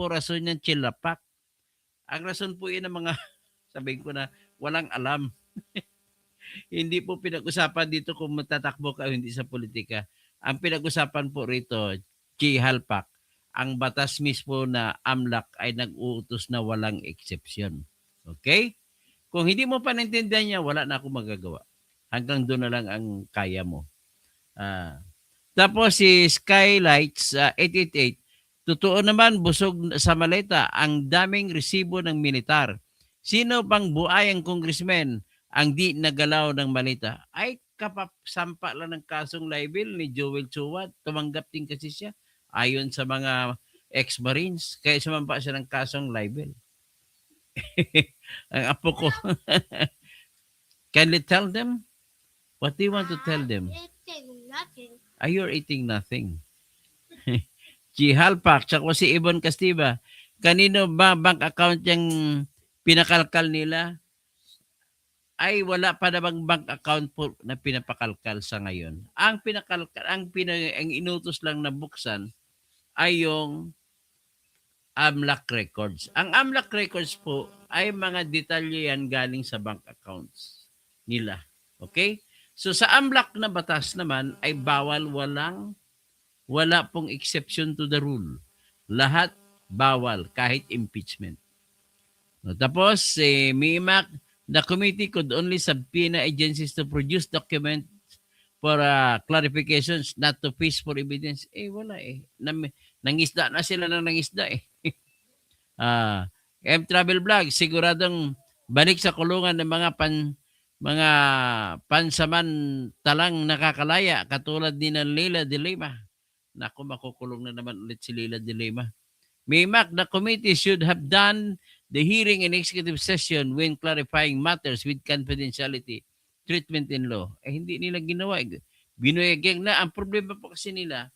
rason ng Chilapak. Ang rason po yun ng mga, sabihin ko na, walang alam. Hindi po pinag-usapan dito kung matatakbo ka o hindi sa politika. Ang pinag-usapan po rito, Halpak, ang batas mismo na AMLAC ay nag-uutos na walang exception. Okay? Kung hindi mo pa naintindihan niya, wala na akong magagawa. Hanggang doon na lang ang kaya mo. Tapos si Skylights 888, totoo naman busog sa maleta ang daming resibo ng militar. Sino pang buayang congressman ang di nagalaw ng maleta? Ay kapasampa lang ng kasong libel ni Joel Chua. Tumanggap din kasi siya ayon sa mga ex-Marines. Kaya sumampa siya ng kasong libel. Ang apo ko. Can you tell them? What do you want to tell them? Nothing. You're eating nothing. Halpak, tsaka si Ibon Castiba, kanino ba bank account yung pinakalkal nila? Ay wala pa na bang bank account po na pinapakalkal sa ngayon. Ang pinakalkal, ang inutos lang na buksan ay yung AMLAC records. Ang AMLAC records po ay mga detalye yan galing sa bank accounts nila. Okay? So sa AMLAC na batas naman ay bawal, wala pong exception to the rule. Lahat bawal kahit impeachment. No, tapos Mimak, the committee could only subpoena agencies to produce documents for clarifications, not to fish for evidence. Wala eh. Nangisda na sila ng nangisda eh. M Travel Vlog, siguradong balik sa kulungan ng mga pansamantalang nakakalaya katulad ni ng Leila de Lima. Naku, makukulong na naman ulit si Leila de Lima. Mimak, the committee should have done the hearing and executive session when clarifying matters with confidentiality treatment in law. Hindi nila ginawa. Binuyageng na. Ang problema po kasi nila,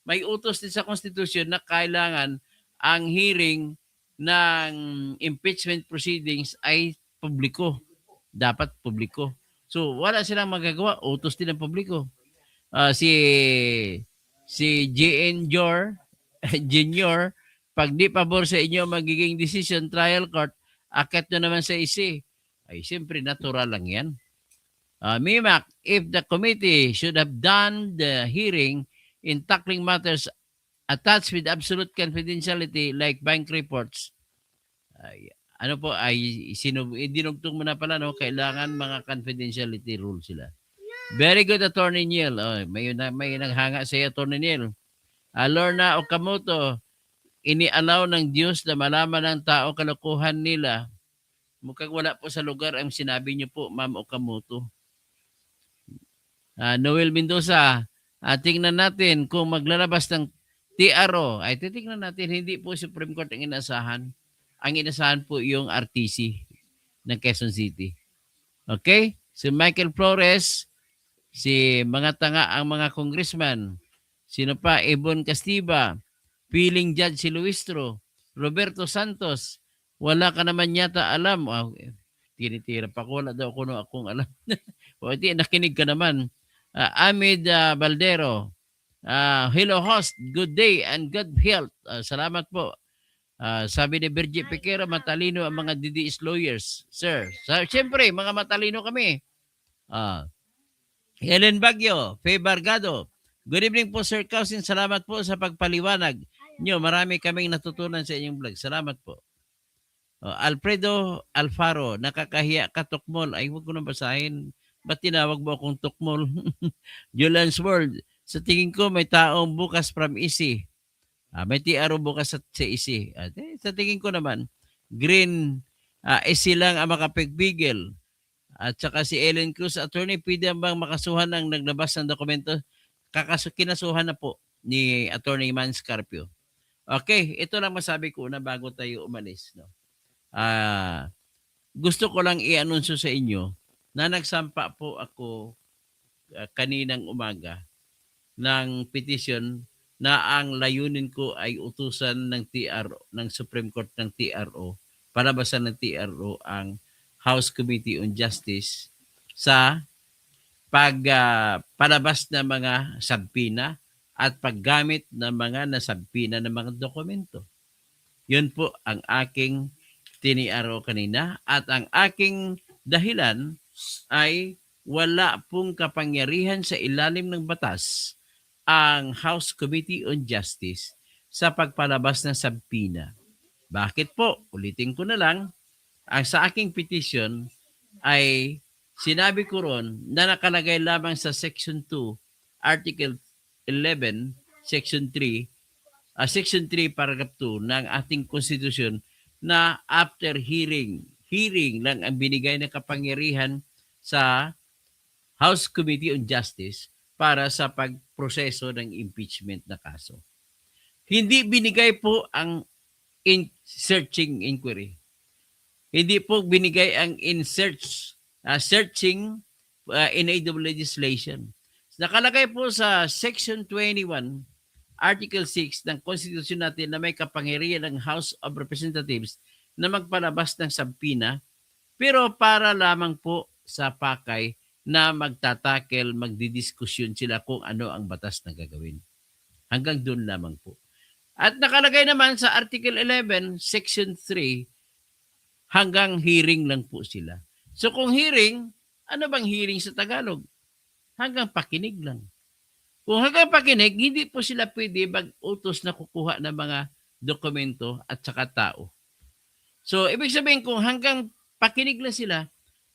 may utos din sa Constitution na kailangan ang hearing ng impeachment proceedings ay publiko. Dapat publiko. So, wala silang magagawa. Utos din ng publiko. Si Junior, pag di pabor sa inyo magiging decision, trial court, akit nyo naman sa IC. ay siyempre natural lang yan. Mimak, if the committee should have done the hearing in tackling matters attached with absolute confidentiality like bank reports, ay, ano po, ay dinugtong mo na pala, no? Kailangan mga confidentiality rules sila. Very good, Attorney Neil. Oh, may naghanga sa Attorney Neil. Lorna Okamoto, inialaw ng Diyos na malaman ng tao kalokohan nila. Mukhang wala po sa lugar ang sinabi niyo po, Ma'am Okamoto. Noel Mendoza, tingnan natin kung maglalabas ng TRO. Ay, titignan natin, hindi po Supreme Court ang inasahan. Ang inasahan po yung RTC ng Quezon City. Okay? Si Michael Flores, si mga tanga ang mga congressman. Sino pa? Ebon Castiba, Piling Judge si Luistro, Roberto Santos, wala ka naman yata alam. Tinitira pa ko, wala daw akong alam. O di, nakinig ka naman. Amid Baldero, hello host, good day and good health. Salamat po. Sabi ni Virgie Pequera, matalino ang mga DDS lawyers. Sir, siyempre, mga matalino kami. Helen Bagyo, Faye Bargado. Good evening po, Sir Cousin. Salamat po sa pagpaliwanag nyo. Marami kaming natutunan sa inyong vlog. Salamat po. Alfredo Alfaro, nakakahiya ka, Tukmol. Ay, huwag ko na basahin. Ba't tinawag mo akong Tukmol? Julian's World. Sa tingin ko, may taong bukas from EC. May TRO bukas sa EC. Sa tingin ko naman, Green, EC lang ang makapigbigil. At saka si Ellen Cruz, attorney, pwede bang makasuhan ng naglabas ng dokumento? Kinasuhan na po ni Attorney Man Scarpio. Okay, ito lang masabi ko na bago tayo umalis. No? Gusto ko lang i-anunsyo sa inyo na nagsampa po ako kaninang umaga ng petition na ang layunin ko ay utusan ng TRO, ng Supreme Court ng TRO, palabasan ng TRO ang House Committee on Justice sa palabas ng mga sabpina at paggamit ng mga nasabpina ng mga dokumento. Yun po ang aking tiniaro kanina at ang aking dahilan ay wala pong kapangyarihan sa ilalim ng batas ang House Committee on Justice sa pagpalabas ng sabpina. Bakit po? Ulitin ko na lang, ang sa aking petition ay sinabi ko ron na nakalagay lamang sa Section 2, Article 11, Section 3, Section 3, Paragraph 2 ng ating Constitution na after hearing lang ang binigay na kapangyarihan sa House Committee on Justice para sa pagproseso ng impeachment na kaso. Hindi binigay po ang searching inquiry. Hindi po binigay ang searching enable legislation. Nakalagay po sa Section 21, Article 6 ng Constitution natin na may kapangyarihan ng House of Representatives na magpalabas ng sabpina, pero para lamang po sa pakay na magtatakel, magdidiskusyon sila kung ano ang batas na gagawin. Hanggang doon lamang po. At nakalagay naman sa Article 11, Section 3, hanggang hearing lang po sila. So kung hearing, ano bang hearing sa Tagalog? Hanggang pakinig lang. Kung hanggang pakinig, hindi po sila pwede mag-utos na kukuha ng mga dokumento at saka tao. So ibig sabihin kung hanggang pakinig lang sila,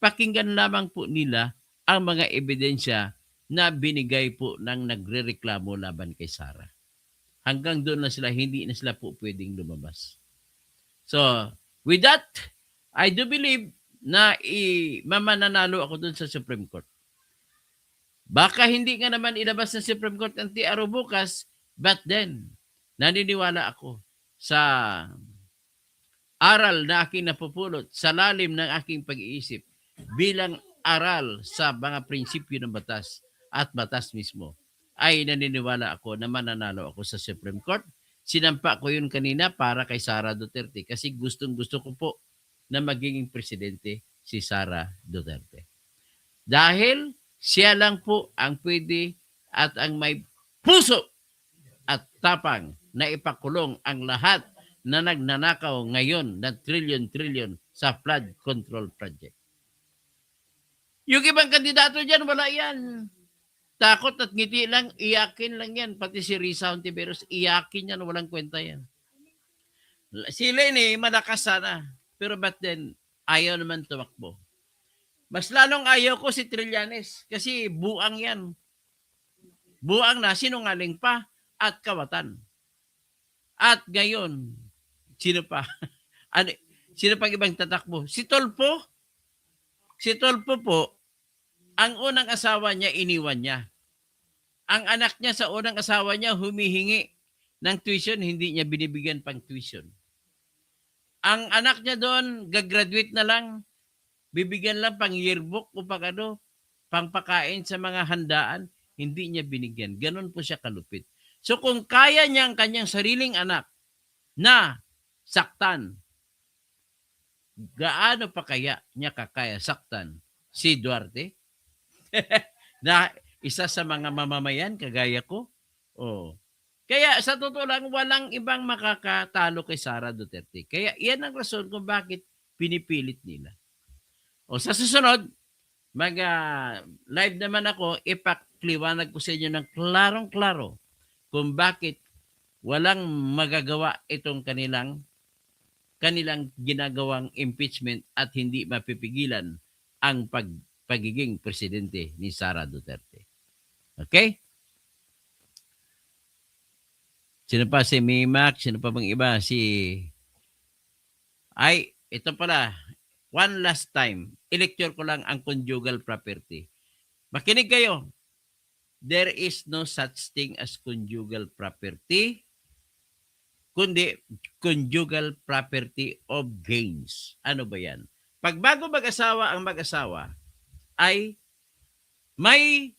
pakinggan lamang po nila ang mga ebidensya na binigay po ng nagrereklamo laban kay Sara. Hanggang doon na sila, hindi na sila po pwedeng lumabas. So, with that, I do believe na mamananalo ako doon sa Supreme Court. Baka hindi nga naman ilabas ng Supreme Court ang TRO bukas, but then, naniniwala ako sa aral na aking napupulot sa lalim ng aking pag-iisip bilang aral sa mga prinsipyo ng batas at batas mismo, ay naniniwala ako na mananalo ako sa Supreme Court. Sinampa ko yun kanina para kay Sara Duterte kasi gustong-gusto ko po na magiging presidente si Sara Duterte. Dahil siya lang po ang pwede at ang may puso at tapang na ipakulong ang lahat na nagnanakaw ngayon ng trillion-trillion sa flood control project. Yung ibang kandidato dyan, wala yan. Takot at ngiti lang, iyakin lang yan. Pati si Risa Hontiveros, iyakin yan, walang kwenta yan. Si Leni, malakas sana. Pero but then, ayaw naman tumakbo. Mas lalong ayaw ko si Trillanes kasi buang yan. Buang na, sinungaling pa at kawatan. At ngayon, sino pa? Ano, sino pang ibang tatakbo? Si Tolpo. Si Tolpo po, ang unang asawa niya, iniwan niya. Ang anak niya sa unang asawa niya, humihingi ng tuition, hindi niya binibigyan pang tuition. Ang anak niya doon, gagraduate na lang, bibigyan lang pang yearbook o pang ano, pang pakain sa mga handaan, hindi niya binigyan. Ganon po siya kalupit. So kung kaya niya ang kanyang sariling anak na saktan, gaano pa kaya niya kakaya saktan si Duarte? Na isa sa mga mamamayan kagaya ko. Oh. Kaya sa totoo lang, walang ibang makakatalo kay Sara Duterte. Kaya yan ang rason kung bakit pinipilit nila. O sa susunod, mag-live naman ako, ipakliwanag ko sa inyo ng klarong-klaro kung bakit walang magagawa itong kanilang ginagawang impeachment at hindi mapipigilan ang pagiging presidente ni Sara Duterte. Okay? Sino pa? Si Mimac? Sino pa bang iba? Ito pala. One last time. I-lecture ko lang ang conjugal property. Makinig kayo. There is no such thing as conjugal property, kundi conjugal property of gains. Ano ba yan? Pag bago mag-asawa ang mag-asawa, ay may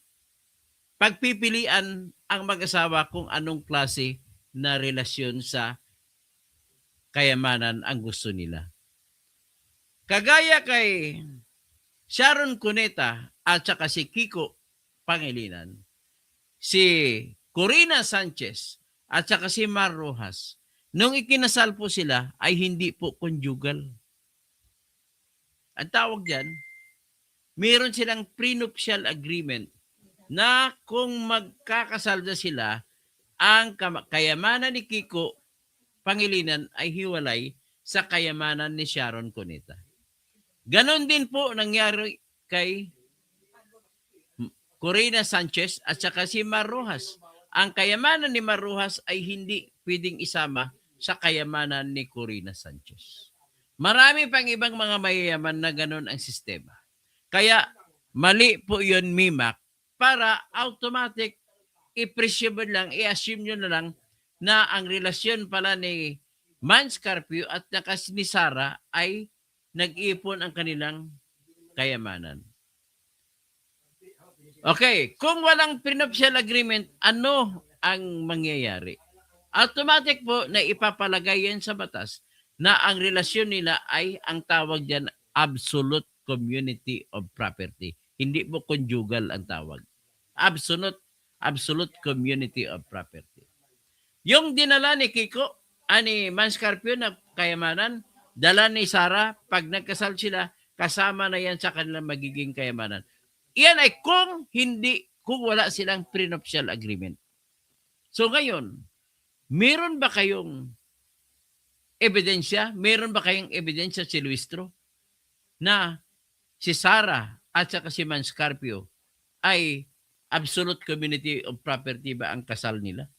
pagpipilian ang mag-asawa kung anong klase na relasyon sa kayamanan ang gusto nila. Kagaya kay Sharon Cuneta at saka si Kiko Pangilinan, si Corina Sanchez at saka si Mar Rojas, nung ikinasal po sila ay hindi po conjugal. Ang tawag dyan, meron silang prenuptial agreement na kung magkakasal na sila, ang kayamanan ni Kiko Pangilinan ay hiwalay sa kayamanan ni Sharon Cuneta. Ganon din po nangyari kay Corina Sanchez at saka si Mar Rojas. Ang kayamanan ni Mar Rojas ay hindi pwedeng isama sa kayamanan ni Corina Sanchez. Marami pang ibang mga mayayaman na ganon ang sistema. Kaya mali po yun, Mimac, para automatic i-presume lang, i-assume nyo na lang na ang relasyon pala ni Mans Carpio at ni Sara ay nag-iipon ang kanilang kayamanan. Okay, kung walang prenuptial agreement, ano ang mangyayari? Automatic po na ipapalagay yan sa batas na ang relasyon nila ay ang tawag dyan absolute community of property. Hindi po conjugal ang tawag. Absolute community of property. Yung dinala ni Kiko, ni Mans Carpio na kayamanan, dala ni Sara, pag nagkasal sila, kasama na yan sa kanilang magiging kayamanan. Iyan ay kung wala silang prenuptial agreement. So ngayon, meron ba kayong ebidensya? Meron ba kayong ebidensya si Luistro na si Sara at saka si Mans Carpio ay absolute community of property ba ang kasal nila?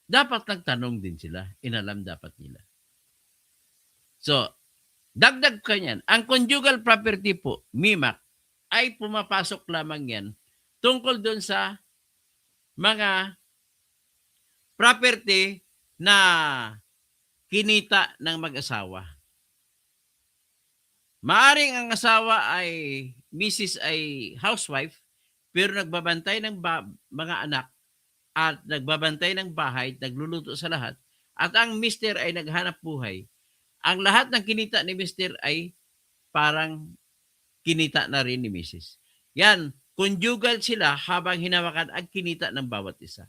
Dapat nagtanong din sila. Inalam dapat nila. So, dagdag ka niyan. Ang conjugal property po, Mimac, ay pumapasok lamang yan tungkol doon sa mga property na kinita ng mag-asawa. Maaring ang asawa ay, Mrs. ay housewife, pero nagbabantay ng mga anak at nagbabantay ng bahay, nagluluto sa lahat, at ang mister ay naghanap buhay. Ang lahat ng kinita ni mister ay parang kinita na rin ni Mrs. Yan, conjugal sila habang hinawakan ang kinita ng bawat isa.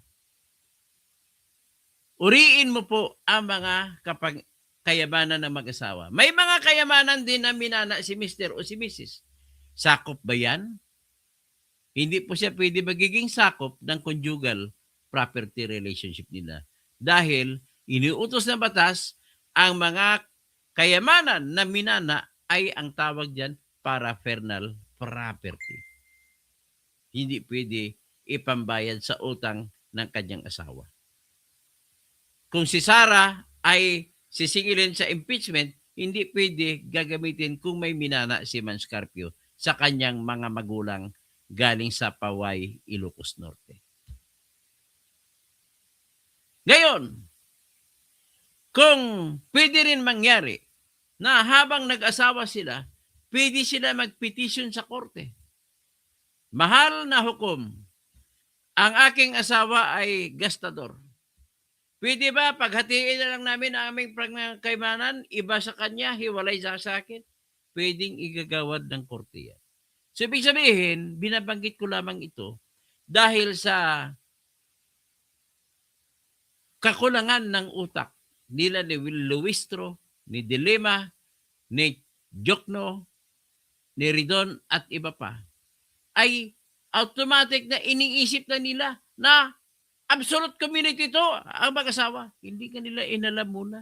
Uriin mo po ang mga kayamanan ng mag-asawa. May mga kayamanan din na minana si mister o si Mrs. Sakop ba yan? Hindi po siya pwede magiging sakop ng conjugal property relationship nila. Dahil iniutos ng batas, ang mga kayamanan na minana ay ang tawag dyan paraphernal property. Hindi pwede ipambayad sa utang ng kanyang asawa. Kung si Sarah ay sisingilin sa impeachment, hindi pwede gagamitin kung may minana si Manscarpio sa kanyang mga magulang galing sa Paway, Ilocos Norte. Ngayon, kung pwede rin mangyari na habang nag-asawa sila, pwede sila mag-petition sa korte. Mahal na hukom, ang aking asawa ay gastador. Pwede ba paghatiin na lang namin ang aming kayamanan, iba sa kanya, hiwalay sa akin? Pwedeng igagawad ng korte yan. So, ibig sabihin, binabanggit ko lamang ito dahil sa kakulangan ng utak nila ni Luistro, ni Dilema, ni Jokno, ni Ridon at iba pa, ay automatic na iniisip na nila na absolute community ito ang mag-asawa. Hindi ka nila inalam muna.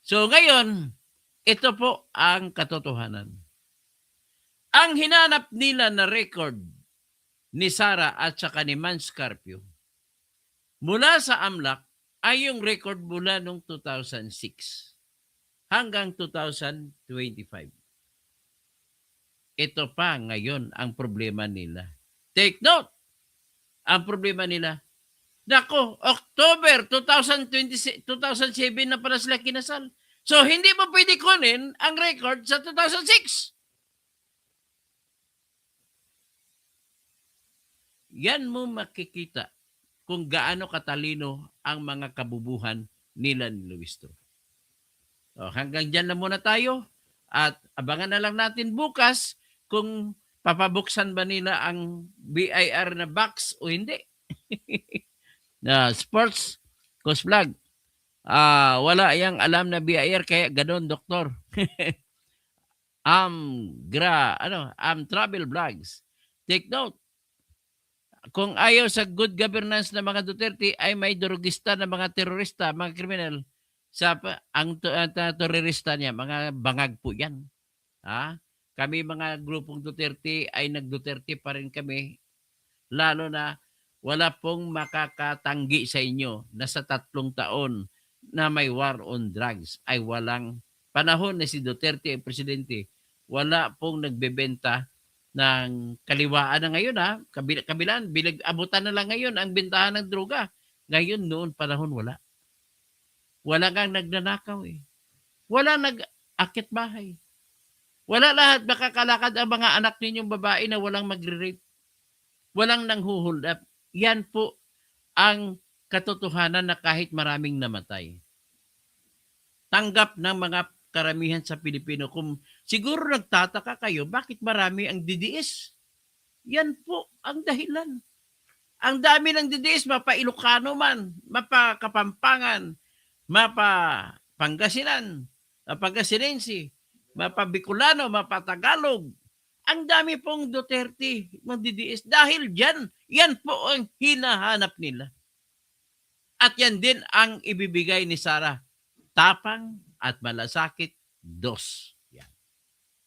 So ngayon, ito po ang katotohanan. Ang hinanap nila na record ni Sarah at saka ni Manscarpio mula sa AMLAC ay yung record mula noong 2006 hanggang 2025. Ito pa ngayon ang problema nila. Take note, ang problema nila, nako, October 2007 na pala sila kinasal. So, hindi mo pwede kunin ang record sa 2006. Yan mo makikita kung gaano katalino ang mga kabubuhan nila ni Luistro. So, hanggang dyan na muna tayo at abangan na lang natin bukas kung papabuksan ba nila ang BIR na box o hindi. Na sports coach vlog. Wala yang alam na BIR kaya ganoon, doktor. Travel vlogs. Take note. Kung ayaw sa good governance ng mga Duterte ay may durugista na mga terorista, mga kriminal, ang terorista niya, mga bangag po yan. Kami mga grupong Duterte ay nag-Duterte pa rin kami, lalo na wala pong makakatanggi sa inyo na sa 3 taon na may war on drugs ay walang panahon na si Duterte ay presidente, wala pong nagbebenta ng kaliwaan na ngayon kabilaan, abutan na lang ngayon ang bentahan ng droga. Ngayon noon panahon wala. Wala kang nagnanakaw Wala nag-akit bahay. Wala lahat makakalakad ang mga anak ninyong babae na walang magre-rape. Walang nanghuhold up. Yan po ang katotohanan na kahit maraming namatay. Tanggap ng mga karamihan sa Pilipino. Kung siguro nagtataka kayo, bakit marami ang DDS? Yan po ang dahilan. Ang dami ng DDS, mapa Ilocano man, mapa Kapampangan, mapa Pangasinan, Pangasinense, mapa Bicolano, mapa Tagalog. Ang dami pong Duterte ng DDS. Dahil dyan, yan po ang hinahanap nila. At yan din ang ibibigay ni Sarah. Tapang at malasakit, 2. Yan.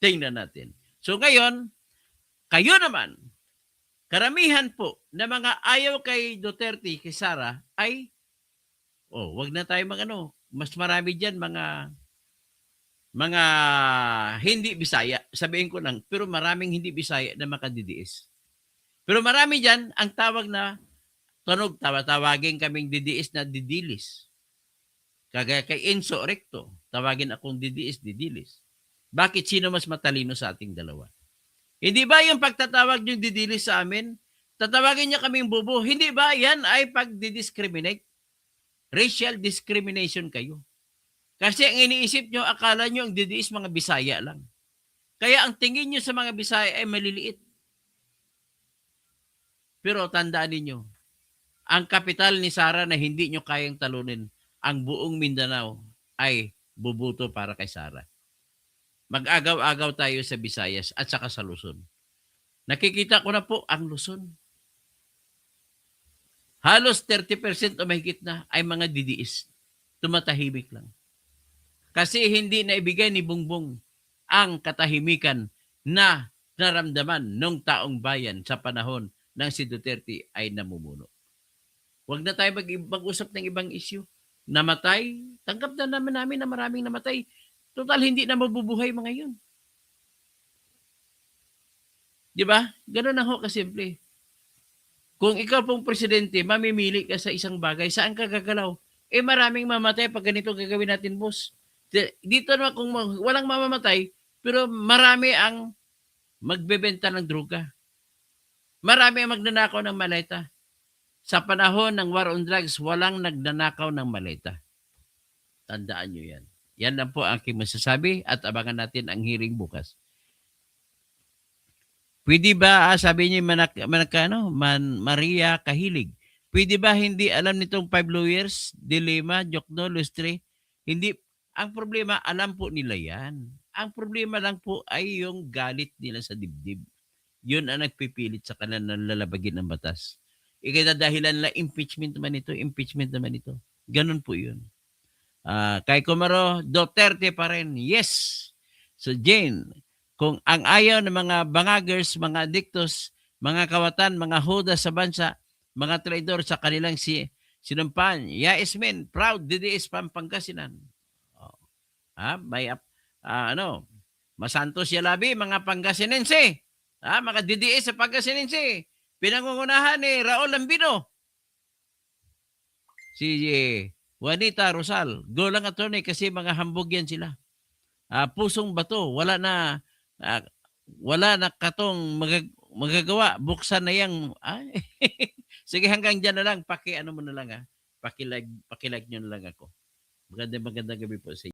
Tingnan natin. So ngayon, kayo naman, karamihan po na mga ayaw kay Duterte, kay Sarah, ay, wag na tayo mas marami dyan mga hindi Bisaya. Sabihin ko lang, pero maraming hindi Bisaya na maka-DDS. Pero marami dyan, ang tawag na tawagin kaming DDS na didilis. Kagaya kay Enzo Recto, tawagin akong DDS, didilis. Bakit sino mas matalino sa ating dalawa? Hindi ba yung pagtatawag yung didilis sa amin, tatawagin niya kaming bobo? Hindi ba yan ay pag-discriminate? Racial discrimination kayo. Kasi ang iniisip nyo, akala nyo ang didilis mga Bisaya lang. Kaya ang tingin nyo sa mga Bisaya ay maliliit. Pero tandaan ninyo, ang kapital ni Sarah na hindi nyo kayang talunin, ang buong Mindanao ay bubuto para kay Sarah. Mag-agaw-agaw tayo sa Visayas at saka sa Luzon. Nakikita ko na po ang Luzon. Halos 30% o mahigit na ay mga DDS. Tumatahimik lang. Kasi hindi na ibigay ni Bongbong ang katahimikan na naramdaman ng taong bayan sa panahon ng si Duterte ay namumuno. Huwag na tayo mag-usap ng ibang issue. Namatay, tanggap na namin na maraming namatay. Total, hindi na mabubuhay mga yun. Di ba? Ganun na ho kasimple. Kung ikaw pong presidente, mamimili ka sa isang bagay, saan ka gagalaw? Eh maraming mamatay pag ganito gagawin natin, boss. Dito naman kung walang mamamatay, pero marami ang magbebenta ng droga. Marami ang magnanakaw ng maleta. Sa panahon ng war on drugs, walang nagnanakaw ng maleta. Tandaan nyo yan. Yan lang po ang aking masasabi at abangan natin ang hearing bukas. Pwede ba, sabi niya Maria Kahilig, pwede ba hindi alam nitong 5 lawyers, Dilema, Jokno, Lustre? Hindi. Ang problema, alam po nila yan. Ang problema lang po ay yung galit nila sa dibdib. Yun ang nagpipilit sa kanila na lalabagin ng batas. Ikatadahilan nila, impeachment naman ito. Ganun po yun. Kay Kumaro, Duterte pa rin. Yes. So Jane, kung ang ayaw ng mga bangagers, mga adiktos, mga kawatan, mga huda sa bansa, mga traidor sa kanilang sinumpan, yes men, proud, DDS Pangasinan. Masantos Yalabi, mga Pangasinense. Mga DDS sa Pangasinense. Pinangungunahan ni Raul Lambino. Si Juanita Rosal. Go lang attorney kasi mga hambog yan sila. Pusong bato. Wala na katong magagawa. Buksan na yang. Sige, hanggang dyan na lang. Paki-like nyo na lang ako. Magandang gabi po sa inyo.